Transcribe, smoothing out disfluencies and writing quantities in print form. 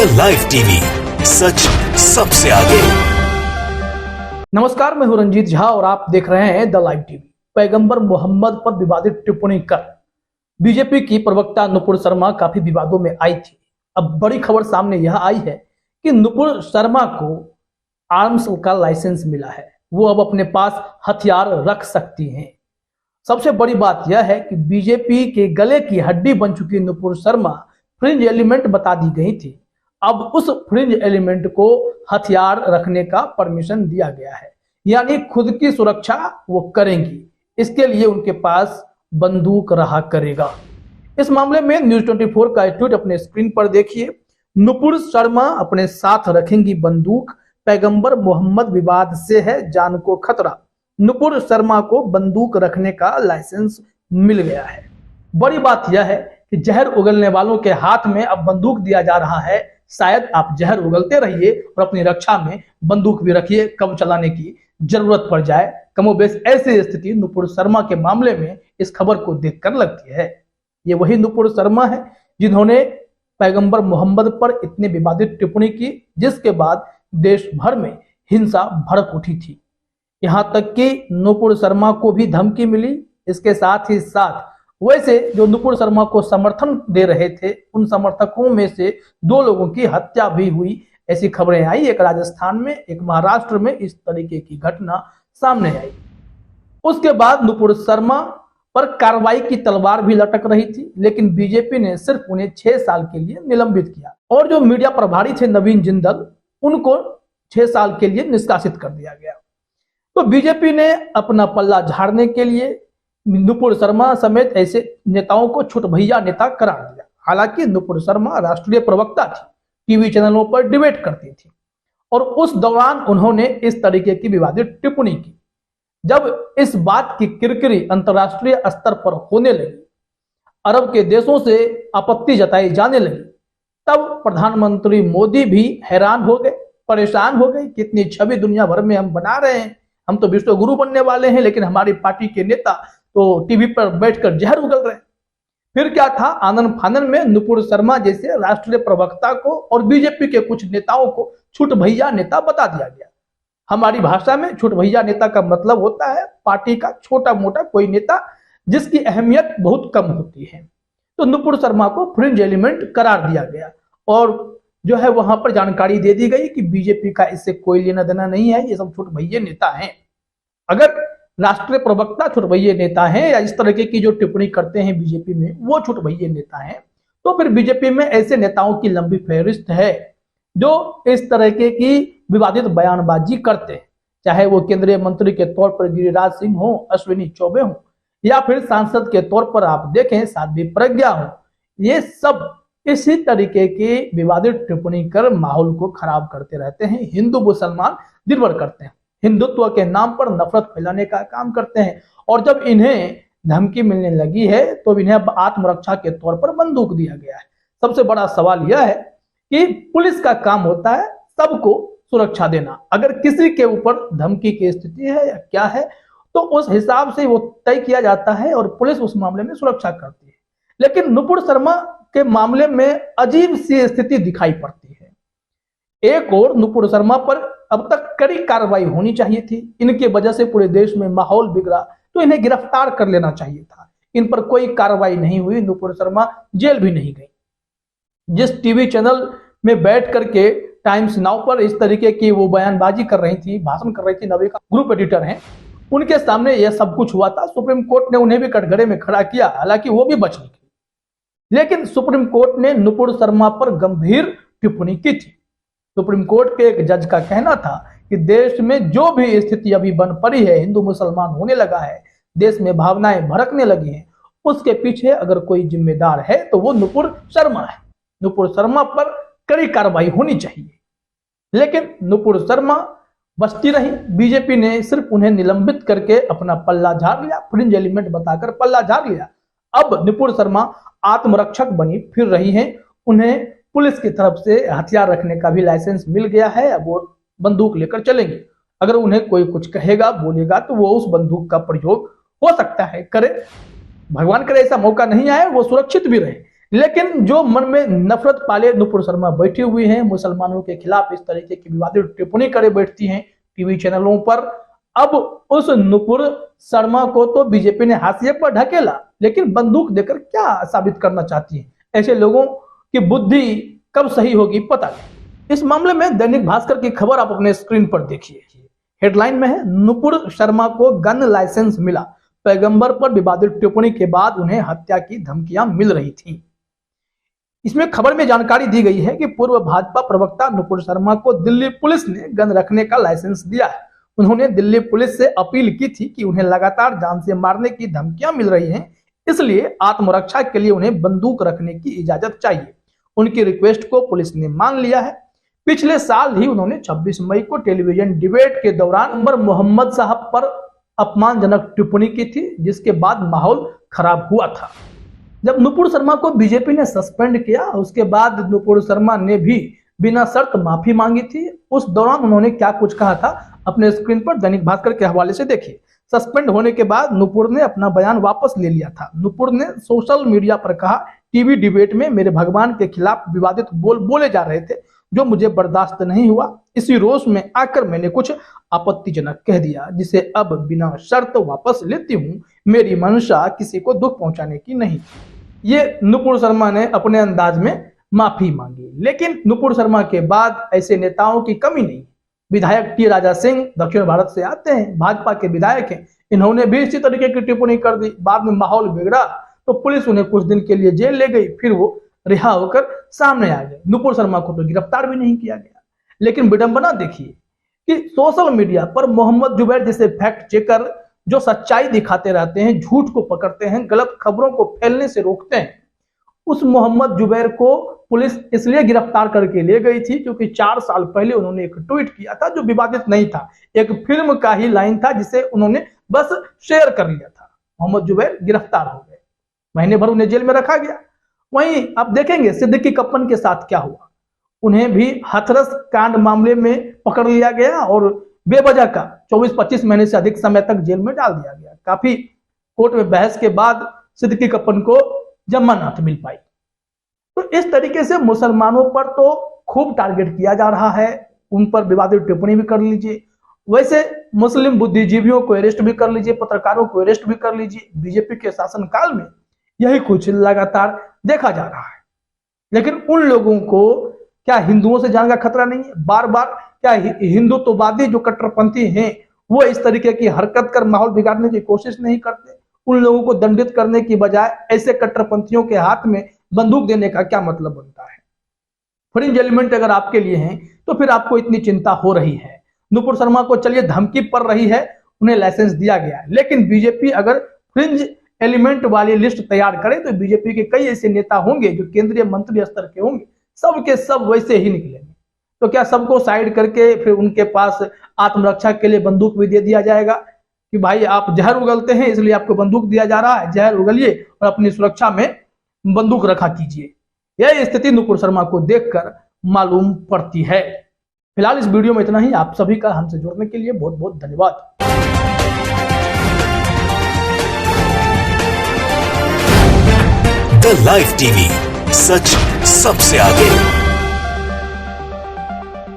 Live TV, सच सबसे आगे। नमस्कार, मैं हूं रंजीत झा और आप देख रहे हैं द लाइव टीवी। पैगंबर मोहम्मद पर विवादित टिप्पणी कर बीजेपी की प्रवक्ता नुपुर शर्मा काफी विवादों में आई थी। अब बड़ी खबर सामने यह आई है कि नुपुर शर्मा को आर्म्स का लाइसेंस मिला है, वो अब अपने पास हथियार रख सकती हैं। सबसे बड़ी बात यह है कि बीजेपी के गले की हड्डी बन चुकी नुपुर शर्मा फ्रिंज एलिमेंट बता दी गई थी। अब उस फ्रिंज एलिमेंट को हथियार रखने का परमिशन दिया गया है, यानी खुद की सुरक्षा वो करेंगी। इसके लिए उनके पास बंदूक रहा करेगा। इस मामले में न्यूज 24 का ट्वीट अपने स्क्रीन पर देखिए। नुपुर शर्मा अपने साथ रखेंगी बंदूक, पैगंबर मोहम्मद विवाद से है जान को खतरा। नुपुर शर्मा को बंदूक रखने का लाइसेंस मिल गया है। बड़ी बात यह है कि जहर उगलने वालों के हाथ में अब बंदूक दिया जा रहा है। शायद आप जहर उगलते रहिए और अपनी रक्षा में बंदूक भी रखिए, कब चलाने की जरूरत पड़ जाए। कमोबेश ऐसी स्थिति नुपुर शर्मा के मामले में इस खबर को देखकर लगती है। ये वही नुपुर शर्मा है जिन्होंने पैगंबर मोहम्मद पर इतनी विवादित टिप्पणी की, जिसके बाद देश भर में हिंसा भड़क उठी थी। यहां तक कि नुपुर शर्मा को भी धमकी मिली। इसके साथ ही साथ वैसे जो नुपुर शर्मा को समर्थन दे रहे थे, उन समर्थकों में से 2 लोगों की हत्या भी हुई। ऐसी खबरें आई, एक राजस्थान में, एक महाराष्ट्र में इस तरीके की घटना सामने आई। उसके बाद नुपुर शर्मा पर कार्रवाई की तलवार भी लटक रही थी, लेकिन बीजेपी ने सिर्फ उन्हें 6 साल के लिए निलंबित किया और जो मीडिया प्रभारी थे नवीन जिंदल, उनको 6 साल के लिए निष्कासित कर दिया गया। तो बीजेपी ने अपना पल्ला झाड़ने के लिए नुपुर शर्मा समेत ऐसे नेताओं को छुट भैया नेता करार दिया। हालांकि नुपुर शर्मा राष्ट्रीय प्रवक्ता थी, टीवी चैनलों पर डिबेट करती थी और उस दौरान उन्होंने इस तरीके की विवादित टिप्पणी की। जब इस बात की किरकिरी अंतर्राष्ट्रीय स्तर पर होने लगी, अरब के देशों से आपत्ति जताई जाने लगी, तब प्रधानमंत्री मोदी भी हैरान हो गए, परेशान हो गए। कितनी छवि दुनिया भर में हम बना रहे हैं, हम तो विश्व गुरु बनने वाले हैं, लेकिन हमारी पार्टी के नेता तो टीवी पर बैठकर जहर उगल रहे हैं। फिर क्या था, आनन फानन में नुपुर शर्मा जैसे राष्ट्रीय प्रवक्ता को और बीजेपी के कुछ नेताओं को छुट भैया नेता बता दिया गया। हमारी भाषा में छुट भैया नेता का मतलब होता है पार्टी का छोटा मोटा कोई नेता जिसकी अहमियत बहुत कम होती है। तो नुपुर शर्मा को फ्रिंज एलिमेंट करार दिया गया और जो है वहां पर जानकारी दे दी गई कि बीजेपी का इससे कोई लेना देना नहीं है, ये सब छुट भैया नेता हैं। अगर राष्ट्रीय प्रवक्ता छुट भैया नेता हैं या इस तरीके की जो टिप्पणी करते हैं बीजेपी में वो छुट भैया नेता हैं, तो फिर बीजेपी में ऐसे नेताओं की लंबी फहरिस्त है जो इस तरीके की विवादित बयानबाजी करते हैं, चाहे वो केंद्रीय मंत्री के तौर पर गिरिराज सिंह हो, अश्विनी चौबे हो, या फिर सांसद के तौर पर आप देखें साध्वी प्रज्ञा हो। ये सब इसी तरीके की विवादित टिप्पणी कर माहौल को खराब करते रहते हैं। हिंदू मुसलमान दिन भर करते हैं, हिंदुत्व के नाम पर नफरत फैलाने का काम करते हैं और जब इन्हें धमकी मिलने लगी है तो इन्हें आत्मरक्षा के तौर पर बंदूक दिया गया है। सबसे बड़ा सवाल यह है कि पुलिस का काम होता है सबको सुरक्षा देना। अगर किसी के ऊपर धमकी की स्थिति है या क्या है तो उस हिसाब से वो तय किया जाता है और पुलिस उस मामले में सुरक्षा करती है। लेकिन नुपुर शर्मा के मामले में अजीब सी स्थिति दिखाई पड़ती है। एक और नुपुर शर्मा पर अब तक कड़ी कार्रवाई होनी चाहिए थी। इनके वजह से पूरे देश में माहौल बिगड़ा, तो इन्हें गिरफ्तार कर लेना चाहिए था। इन पर कोई कार्रवाई नहीं हुई, नुपुर शर्मा जेल भी नहीं गई। जिस टीवी चैनल में बैठ करके टाइम्स नाउ पर इस तरीके की वो बयानबाजी कर रही थी, भाषण कर रही थी, नवेका ग्रुप एडिटर हैं, उनके सामने यह सब कुछ हुआ था। सुप्रीम कोर्ट ने उन्हें भी कटघरे में खड़ा किया, हालांकि वो भी बच निकली। लेकिन सुप्रीम कोर्ट ने नुपुर शर्मा पर गंभीर टिप्पणी की थी। सुप्रीम कोर्ट के एक जज का कहना था कि देश में जो भी स्थिति अभी बन पड़ी है, हिंदू मुसलमान होने लगा है, देश में भावनाएं भड़कने लगी हैं, उसके पीछे अगर कोई जिम्मेदार है तो वो नुपुर शर्मा है। नुपुर शर्मा पर कड़ी कार्रवाई होनी चाहिए, लेकिन नुपुर शर्मा बचती रही। बीजेपी ने सिर्फ उन्हें निलंबित करके अपना पल्ला झाड़ लिया, फ्रिंज एलिमेंट बताकर पल्ला झाड़ लिया। अब नुपुर शर्मा आत्मरक्षक बनी फिर रही हैं। उन्हें पुलिस की तरफ से हथियार रखने का भी लाइसेंस मिल गया है। अब वो बंदूक लेकर चलेंगे। अगर उन्हें कोई कुछ कहेगा बोलेगा तो वो उस बंदूक का प्रयोग हो सकता है करे। भगवान करे ऐसा मौका नहीं आए, वो सुरक्षित भी रहे। लेकिन जो मन में नफरत पाले नुपुर शर्मा बैठी हुई हैं, मुसलमानों के खिलाफ इस तरीके की विवादित टिप्पणी करे बैठती हैं टीवी चैनलों पर। अब उस नुपुर शर्मा को तो बीजेपी ने हाशिए पर ढकेला, लेकिन बंदूक देकर क्या साबित करना चाहती है? ऐसे लोगों की बुद्धि कब सही होगी पता नहीं। इस मामले में दैनिक भास्कर की खबर आप अपने स्क्रीन पर देखिए। हेडलाइन में है, नुपुर शर्मा को गन लाइसेंस मिला, पैगंबर पर विवादित टिप्पणी के बाद उन्हें हत्या की धमकियां मिल रही थी। इसमें खबर में जानकारी दी गई है कि पूर्व भाजपा प्रवक्ता नुपुर शर्मा को दिल्ली पुलिस ने गन रखने का लाइसेंस दिया है। उन्होंने दिल्ली पुलिस से अपील की थी कि उन्हें लगातार जान से मारने की धमकियां मिल रही हैं, इसलिए आत्मरक्षा के लिए उन्हें बंदूक रखने की इजाजत चाहिए। उनकी रिक्वेस्ट को पुलिस ने मान लिया है। पिछले साल ही उन्होंने 26 मई को टेलीविजन डिबेट के दौरान मोहम्मद साहब पर अपमानजनक टिप्पणी की थी, जिसके बाद माहौल खराब हुआ था। जब नुपुर शर्मा को बीजेपी ने सस्पेंड किया, उसके बाद नुपुर शर्मा ने भी बिना शर्त माफी मांगी थी। उस दौरान उन्होंने क्या कुछ कहा था, अपने स्क्रीन पर दैनिक भास्कर के हवाले से देखिए। सस्पेंड होने के बाद नुपुर ने अपना बयान वापस ले लिया था। नुपुर ने सोशल मीडिया पर कहा, टीवी डिबेट में मेरे भगवान के खिलाफ विवादित बोले जा रहे थे, जो मुझे बर्दाश्त नहीं हुआ। इसी रोष में आकर मैंने कुछ आपत्तिजनक कह दिया, जिसे अब बिना शर्त वापस लेती हूँ। मेरी मंशा किसी को दुख पहुंचाने की नहीं। ये नुपुर शर्मा ने अपने अंदाज में माफी मांगी। लेकिन नुपुर शर्मा के बाद ऐसे नेताओं की कमी नहीं। विधायक टी राजा सिंह दक्षिण भारत से आते हैं, भाजपा के विधायक हैं। इन्होंने भी इसी तरीके की टिप्पणी कर दी। बाद में माहौल बिगड़ा तो पुलिस उन्हें कुछ दिन के लिए जेल ले गई, फिर वो रिहा होकर सामने आ गए। नुपुर शर्मा को तो गिरफ्तार भी नहीं किया गया। लेकिन विडंबना देखिए कि सोशल मीडिया पर मोहम्मद जुबैर जैसे फैक्ट चेकर जो सच्चाई दिखाते रहते हैं, झूठ को पकड़ते हैं, गलत खबरों को फैलने से रोकते हैं, उस मोहम्मद जुबैर को पुलिस इसलिए गिरफ्तार करके ले गई थी क्योंकि 4 साल पहले उन्होंने एक ट्वीट किया था जो विवादित नहीं था। एक फिल्म का ही लाइन था जिसे उन्होंने बस शेयर कर लिया था। मोहम्मद जुबैर गिरफ्तार हो गए, महीने भर उन्हें जेल में रखा गया। वहीं आप देखेंगे सिद्दीकी कप्पन के साथ क्या हुआ। उन्हें भी हाथरस कांड मामले में पकड़ लिया गया और बेवजह का 24-25 महीने से अधिक समय तक जेल में डाल दिया गया। काफी कोर्ट में बहस के बाद सिद्दीकी कप्पन को जमानत मिल पाई। तो इस तरीके से मुसलमानों पर तो खूब टारगेट किया जा रहा है, उन पर विवादित टिप्पणी भी कर लीजिए। वैसे मुस्लिम बुद्धिजीवियों को अरेस्ट भी कर लीजिए, पत्रकारों को अरेस्ट भी कर लीजिए। बीजेपी के शासनकाल में यही कुछ लगातार देखा जा रहा है। लेकिन उन लोगों को क्या हिंदुओं से जान का खतरा नहीं है? बार बार क्या हिंदुत्ववादी जो कट्टरपंथी हैं वो इस तरीके की हरकत कर माहौल बिगाड़ने की कोशिश नहीं करते? उन लोगों को दंडित करने की बजाय ऐसे कट्टरपंथियों के हाथ में बंदूक देने का क्या मतलब बनता है? फ्रिंज एलिमेंट अगर आपके लिए हैं तो फिर आपको इतनी चिंता हो रही है। नुपुर शर्मा को चलिए धमकी पड़ रही है, उन्हें लाइसेंस दिया गया है, लेकिन बीजेपी अगर फ्रिंज एलिमेंट वाली लिस्ट तैयार करे तो बीजेपी के कई ऐसे नेता होंगे जो केंद्रीय मंत्री स्तर के होंगे, सब के सब वैसे ही निकलेंगे। तो क्या सबको साइड करके फिर उनके पास आत्मरक्षा के लिए बंदूक भी दे दिया जाएगा कि भाई आप जहर उगलते हैं इसलिए आपको बंदूक दिया जा रहा है, जहर उगलिए और अपनी सुरक्षा में बंदूक रखा कीजिए। यह स्थिति नुपुर शर्मा को देखकर मालूम पड़ती है। फिलहाल इस वीडियो में इतना ही। आप सभी का हमसे जुड़ने के लिए बहुत बहुत धन्यवाद। द लाइव टीवी, सच सबसे आगे।